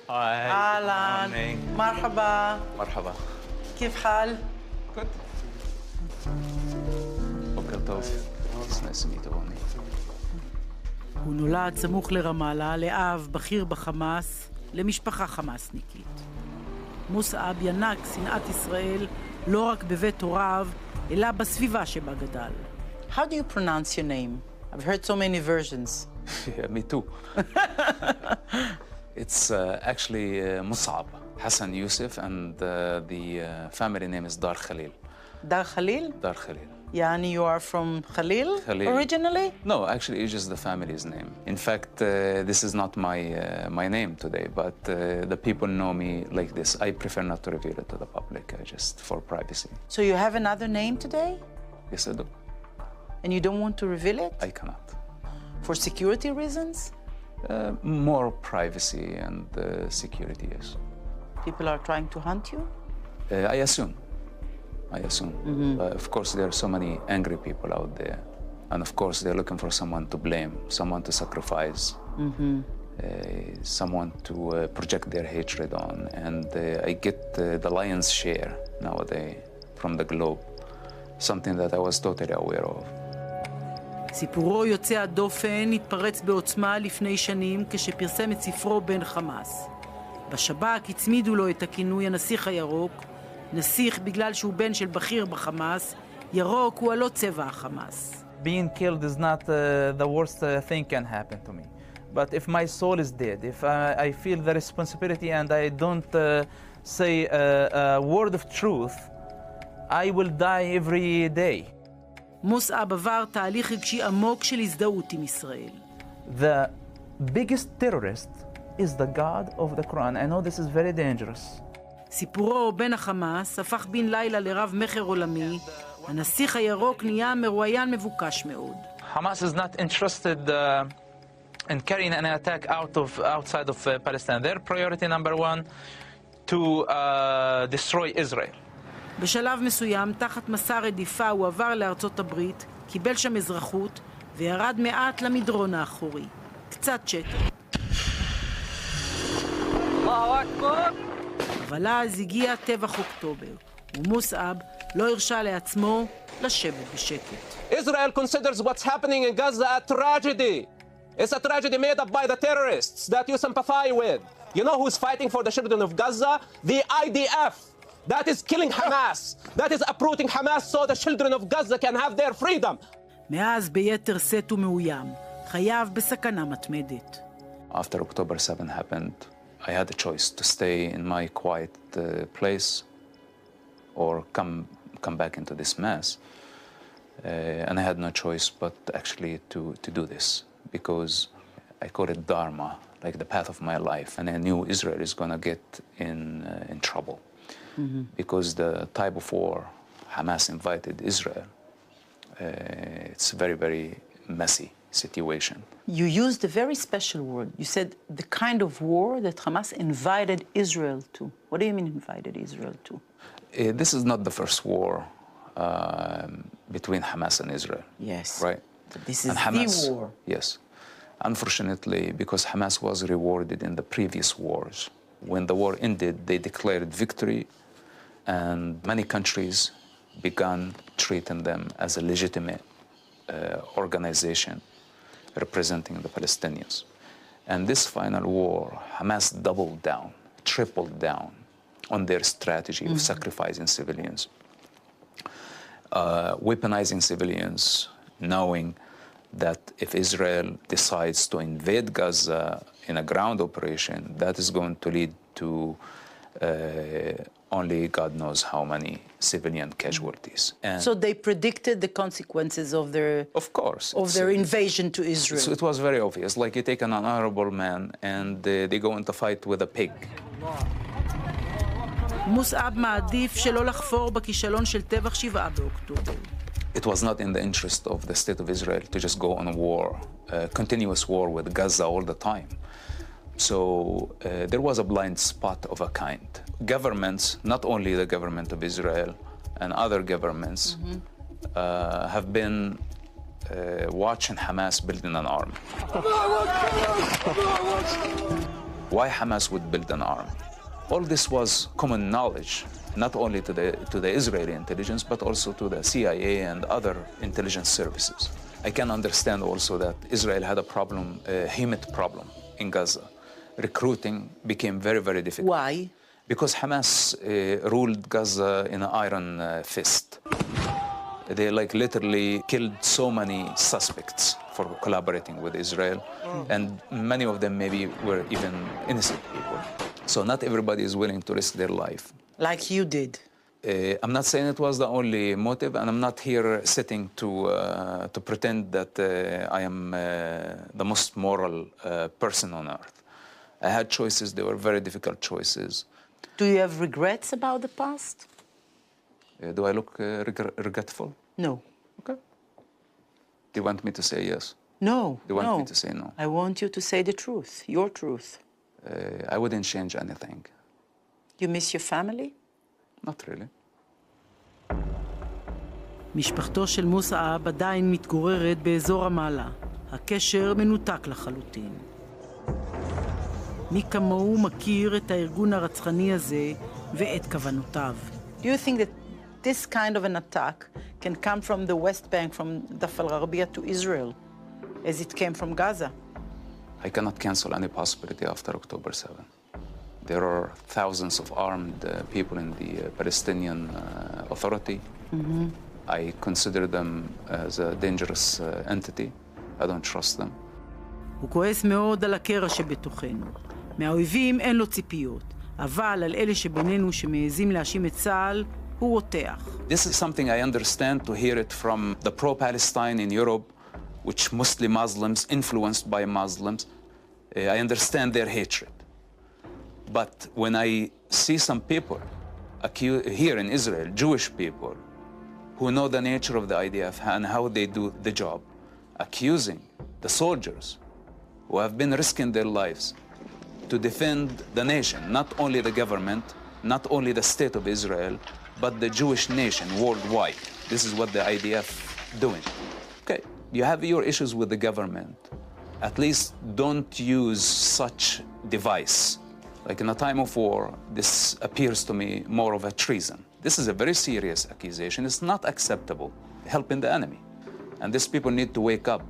Hi. אהלן, מרחבה. מרחבה. כיף חל? Good. בוקר טוב. It's nice to meet you, Ronnie. הוא נולד סמוך לרמאללה, לאב בכיר בחמאס, למשפחה חמאסניקית. מוסעב ינק שנאת ישראל לא רק בבית הוריו, אלא בסביבה שבה גדל. How do you pronounce your name? I've heard so many versions. Yeah, me too. It's actually Mus'ab, Hassan Yusuf, and the family name is Dar Khalil. Dar Khalil? Dar Khalil. Yani you are from Khalil, originally? No, actually it's just the family's name. In fact, this is not my name today, but the people know me like this. I prefer not to reveal it to the public, just for privacy. So you have another name today? Yes, I do. And you don't want to reveal it? I cannot. For security reasons? More privacy and security, yes. People are trying to hunt you? I assume. Of course, there are so many angry people out there. And of course, they're looking for someone to blame, someone to sacrifice, someone to project their hatred on. And I get the lion's share nowadays from the globe, something that I was totally aware of. סיפורו יוצא הדופן התפרץ בעוצמה לפני שנים כשפרסם את ספרו בן חמאס. בשב"כ הצמידו לו את הכינוי הנסיך הירוק, נסיך בגלל שהוא בן של בכיר בחמאס, ירוק הוא הלא צבע החמאס. Being killed is not the worst thing can happen to me. But if my soul is dead, if I feel the responsibility and I don't say a word of truth, I will die every day. מוסעב עבר תהליך רגשי עמוק של הזדהות עם ישראל. The biggest terrorist is the God of the Quran. I know this is very dangerous. סיפורו בן החמאס הפך בן לילה לרב מחר עולמי. הנסיך הירוק נהיה מרואיין מבוקש מאוד. Hamas is not interested in carrying an attack outside of Palestine. Their priority number one to destroy Israel. בשלב מסוים, תחת מסע רדיפה, הוא עבר לארצות הברית, קיבל שם אזרחות, וירד מעט למדרון האחורי. קצת שקט. אבל אז הגיע טבח אוקטובר, ומוסעב לא הרשה לעצמו לשבת בשקט. Israel considers what's happening in Gaza a tragedy. It's a tragedy made up by the terrorists that you sympathize with. You know who's fighting for the children of Gaza? The IDF. That is killing Hamas. That is uprooting Hamas so the children of Gaza can have their freedom. מאז ביתר שאת ומאוים, חייו בסכנה מתמדת. After October 7 happened, I had a choice to stay in my quiet place or come back into this mess. And I had no choice but actually to do this, because I call it Dharma, like the path of my life. And I knew Israel is going to get in trouble. Because the type of war Hamas invited Israel, it's a very, very messy situation. You used a very special word. You said the kind of war that Hamas invited Israel to. What do you mean invited Israel to? This is not the first war between Hamas and Israel. Yes. Right? But this is Hamas, the war. Yes. Unfortunately, because Hamas was rewarded in the previous wars, when the war ended, they declared victory, and many countries began treating them as a legitimate organization representing the Palestinians. And this final war, Hamas doubled down, tripled down on their strategy of sacrificing civilians, weaponizing civilians, knowing that if Israel decides to invade Gaza in a ground operation, that is going to lead to only God knows how many civilian casualties. And So they predicted the consequences of their invasion to Israel. So it was very obvious. Like you take an honorable man and they go into fight with a pig. מוסעב מעדיף שלא לחפור בכישלון של טבח 7 באוקטובר. It was not in the interest of the state of Israel to just go on a war, continuous war with Gaza all the time. So there was a blind spot of a kind. Governments, not only the government of Israel and other governments, have been watching Hamas building an army. why Hamas would build an army. All this was common knowledge, not only to the Israeli intelligence, but also to the CIA and other intelligence services. I can understand also that Israel had a problem, a human problem in Gaza. Recruiting became very, very difficult. Why? Because Hamas ruled Gaza in an iron fist. They literally killed so many suspects for collaborating with Israel, and many of them maybe were even innocent people. So not everybody is willing to risk their life. Like you did. I'm not saying it was the only motive, and I'm not here sitting to pretend that I am the most moral person on earth. I had choices. They were very difficult choices. Do you have regrets about the past? Do I look regretful? No. Okay. Do you want me to say yes? No. Do you want me to say no? I want you to say the truth, your truth. I wouldn't change anything. You miss your family? Not really. משפחתו של מוסעב עדיין מתגוררת באזור המעלה. הקשר מנותק לחלוטין. מי כמוהו מכיר את הארגון הרצחני הזה ואת כוונותיו. Do you think that this kind of an attack can come from the West Bank, from Daf al-Gharbiyah to Israel, as it came from Gaza? I cannot cancel any possibility after October 7. There are thousands of armed people in the Palestinian Authority. I consider them as a dangerous entity. I don't trust them. הוא כועס מאוד על הקרע שבתוכנו. מהאויבים אין לו ציפיות, אבל על אלה שבינינו שמעזים להאשים את צה"ל, הוא רותח. This is something I understand to hear it from the pro-Palestine in Europe, which mostly Muslims, influenced by Muslims. I understand their hatred. But when I see some people here in Israel, Jewish people, who know the nature of the IDF and how they do the job, accusing the soldiers who have been risking their lives to defend the nation, not only the government, not only the state of Israel, but the Jewish nation worldwide. This is what the IDF doing. Okay, you have your issues with the government. At least don't use such device. Like in a time of war, this appears to me more of a treason. This is a very serious accusation. It's not acceptable, helping the enemy. And these people need to wake up.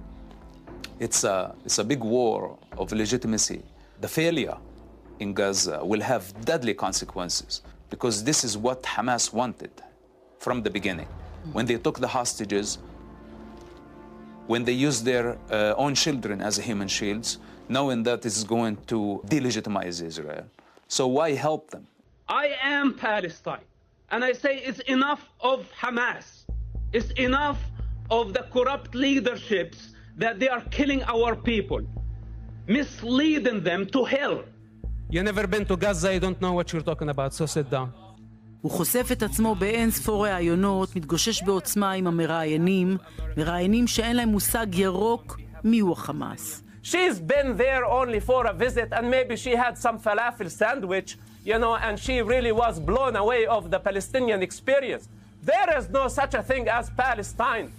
It's a big war of legitimacy. The failure in Gaza will have deadly consequences because this is what Hamas wanted from the beginning. When they took the hostages, when they used their own children as human shields, knowing that this is going to delegitimize Israel. So why help them? I am Palestine, and I say it's enough of Hamas. It's enough of the corrupt leaderships that they are killing our people, misleading them to hell. You never been to Gaza, you don't know what you're talking about, so sit down. הוא חושף את עצמו באין ספור ראיונות, מתגושש בעוצמה עם המראיינים, מראיינים שאין להם מושג ירוק מיהו החמאס. She's been there only for a visit, and maybe she had some falafel sandwich, and she really was blown away of the Palestinian experience. There is no such a thing as Palestine.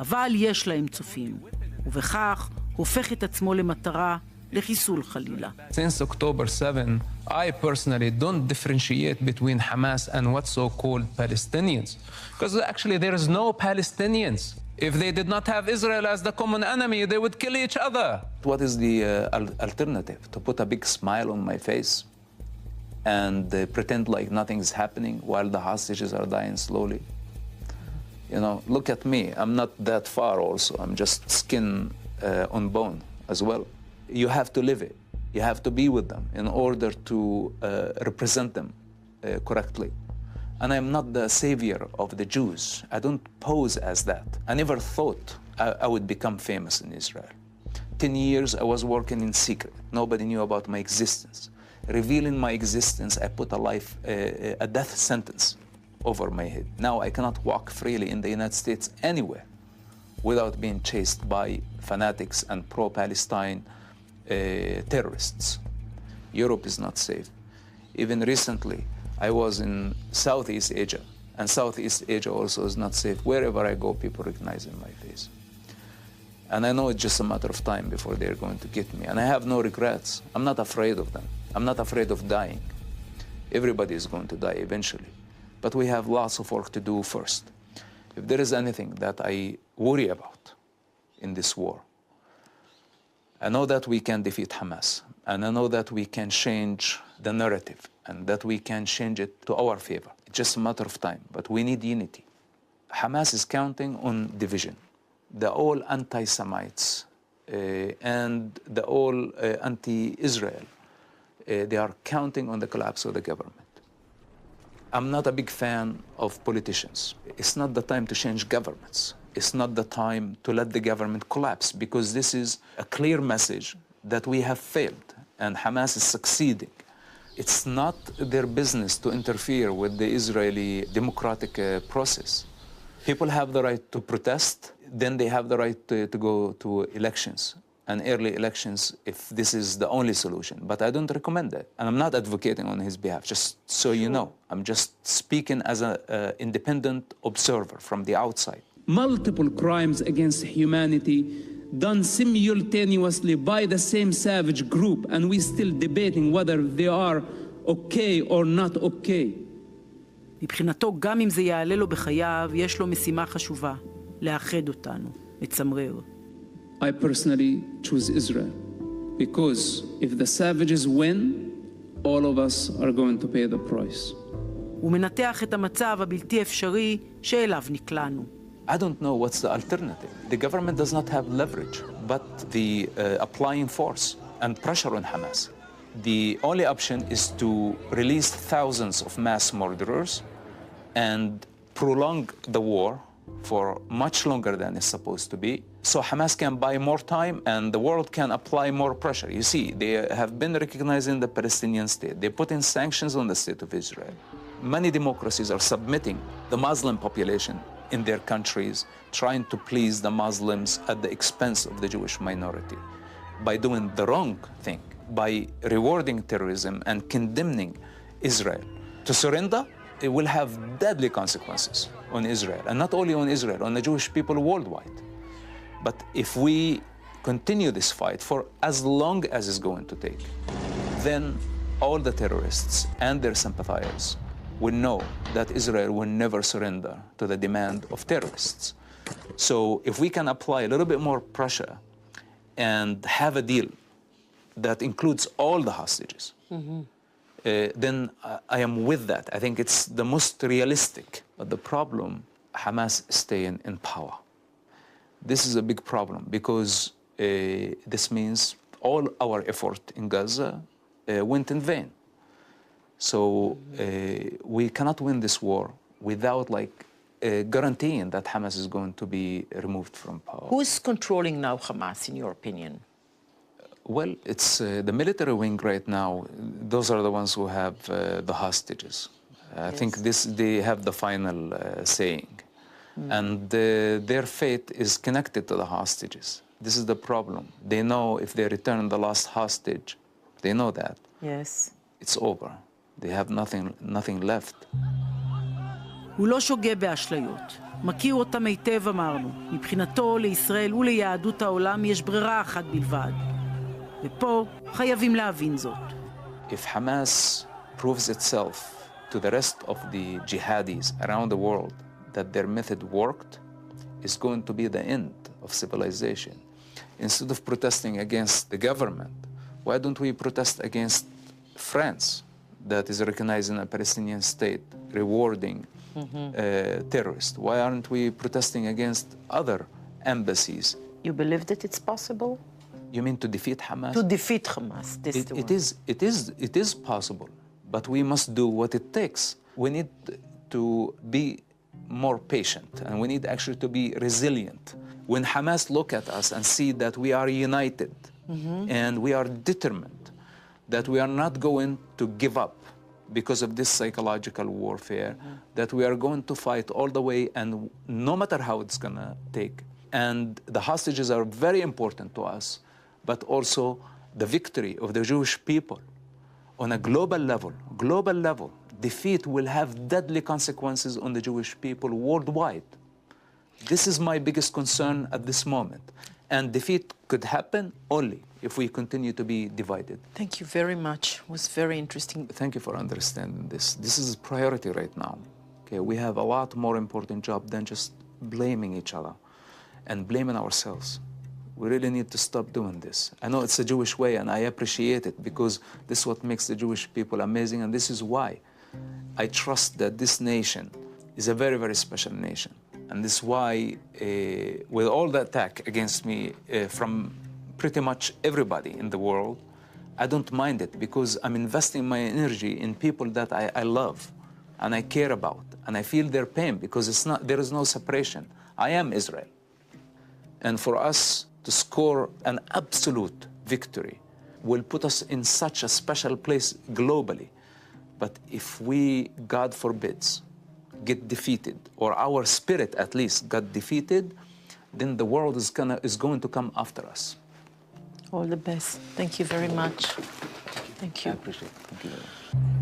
אבל יש להם צופים, ובכך הופך את עצמו למטרה לחיסול חלילה. Since October 7, I personally don't differentiate between Hamas and what's so-called Palestinians. Because actually there is no Palestinians. If they did not have Israel as the common enemy, they would kill each other. What is the alternative? To put a big smile on my face and pretend like nothing is happening while the hostages are dying slowly? Look at me. I'm not that far also. I'm just skin on bone as well. You have to live it. You have to be with them in order to represent them correctly. And I'm not the savior of the Jews. I don't pose as that. I never thought I would become famous in Israel. 10 years I was working in secret. Nobody knew about my existence. Revealing my existence, I put a death sentence over my head. Now I cannot walk freely in the United States anywhere without being chased by fanatics and pro-Palestine terrorists. Europe is not safe. Even recently, I was in Southeast Asia, and Southeast Asia also is not safe. Wherever I go, people recognize my face. And I know it's just a matter of time before they're going to get me. And I have no regrets. I'm not afraid of them. I'm not afraid of dying. Everybody is going to die eventually. But we have lots of work to do first. If there is anything that I worry about in this war, I know that we can defeat Hamas. And I know that we can change the narrative and that we can change it to our favor. It's just a matter of time. But we need unity. Hamas is counting on division. The all anti-Semites and the all anti-Israel, they are counting on the collapse of the government. I'm not a big fan of politicians. It's not the time to change governments. It's not the time to let the government collapse, because this is a clear message that we have failed and Hamas is succeeding. It's not their business to interfere with the Israeli democratic process. People have the right to protest, then they have the right to go to elections, and early elections, if this is the only solution. But I don't recommend that. And I'm not advocating on his behalf, just so you know. I'm just speaking as an independent observer from the outside. Multiple crimes against humanity done simultaneously by the same savage group, and we're still debating whether they are okay or not okay. מבחינתו, גם אם זה יעלה לו בחייו, יש לו משימה חשובה, לאחד אותנו, מצמרר. I personally choose Israel, because if the savages win, all of us are going to pay the price. הוא מנתח את המצב הבלתי אפשרי שאליו נקלענו. I don't know what's the alternative. The government does not have leverage, but the applying force and pressure on Hamas. The only option is to release thousands of mass murderers and prolong the war for much longer than it's supposed to be, so Hamas can buy more time and the world can apply more pressure. You see, they have been recognizing the Palestinian state. They put in sanctions on the state of Israel. Many democracies are submitting the Muslim population in their countries, trying to please the Muslims at the expense of the Jewish minority by doing the wrong thing, by rewarding terrorism and condemning Israel. To surrender, it will have deadly consequences on Israel, and not only on Israel, on the Jewish people worldwide. But if we continue this fight for as long as it's going to take, then all the terrorists and their sympathizers will know that Israel will never surrender to the demand of terrorists. So if we can apply a little bit more pressure and have a deal that includes all the hostages, then I am with that. I think it's the most realistic. But the problem, Hamas staying in power. This is a big problem, because this means all our effort in Gaza went in vain. So we cannot win this war without guaranteeing that Hamas is going to be removed from power. Who is controlling now Hamas, in your opinion? Well, it's the military wing right now. Those are the ones who have the hostages. I think they have the final saying. And their fate is connected to the hostages. This is the problem. They know if they return the last hostage, they know that. Yes. It's over. They have nothing left. הוא לא שוגה באשליות. מכיר אותם היטב, אמרנו. מבחינתו, לישראל וליהדות העולם יש ברירה אחת בלבד. ופה חייבים להבין זאת. If Hamas proves itself to the rest of the jihadis around the world that their method worked, it's going to be the end of civilization. Instead of protesting against the government, why don't we protest against France that is recognizing a Palestinian state, rewarding terrorists? Why aren't we protesting against other embassies? You believe that it's possible? You mean to defeat Hamas? To defeat Hamas. It is possible, but we must do what it takes. We need to be more patient, and we need actually to be resilient. When Hamas look at us and see that we are united and we are determined, that we are not going to give up because of this psychological warfare, that we are going to fight all the way, and no matter how it's going to take. And the hostages are very important to us, but also the victory of the Jewish people on a global level, defeat will have deadly consequences on the Jewish people worldwide. This is my biggest concern at this moment. And defeat could happen only if we continue to be divided. Thank you very much. It was very interesting. Thank you for understanding this. This is a priority right now. Okay, we have a lot more important job than just blaming each other and blaming ourselves. We really need to stop doing this. I know it's a Jewish way, and I appreciate it because this is what makes the Jewish people amazing, and this is why I trust that this nation is a very, very special nation. And this is why, with all the attack against me from pretty much everybody in the world, I don't mind it because I'm investing my energy in people that I love and I care about, and I feel their pain because there is no separation. I am Israel. And for us to score an absolute victory will put us in such a special place globally. But if we, God forbids, get defeated, or our spirit at least got defeated, then the world is going to come after us. All the best. Thank you very much. Thank you. I appreciate it. Thank you very much.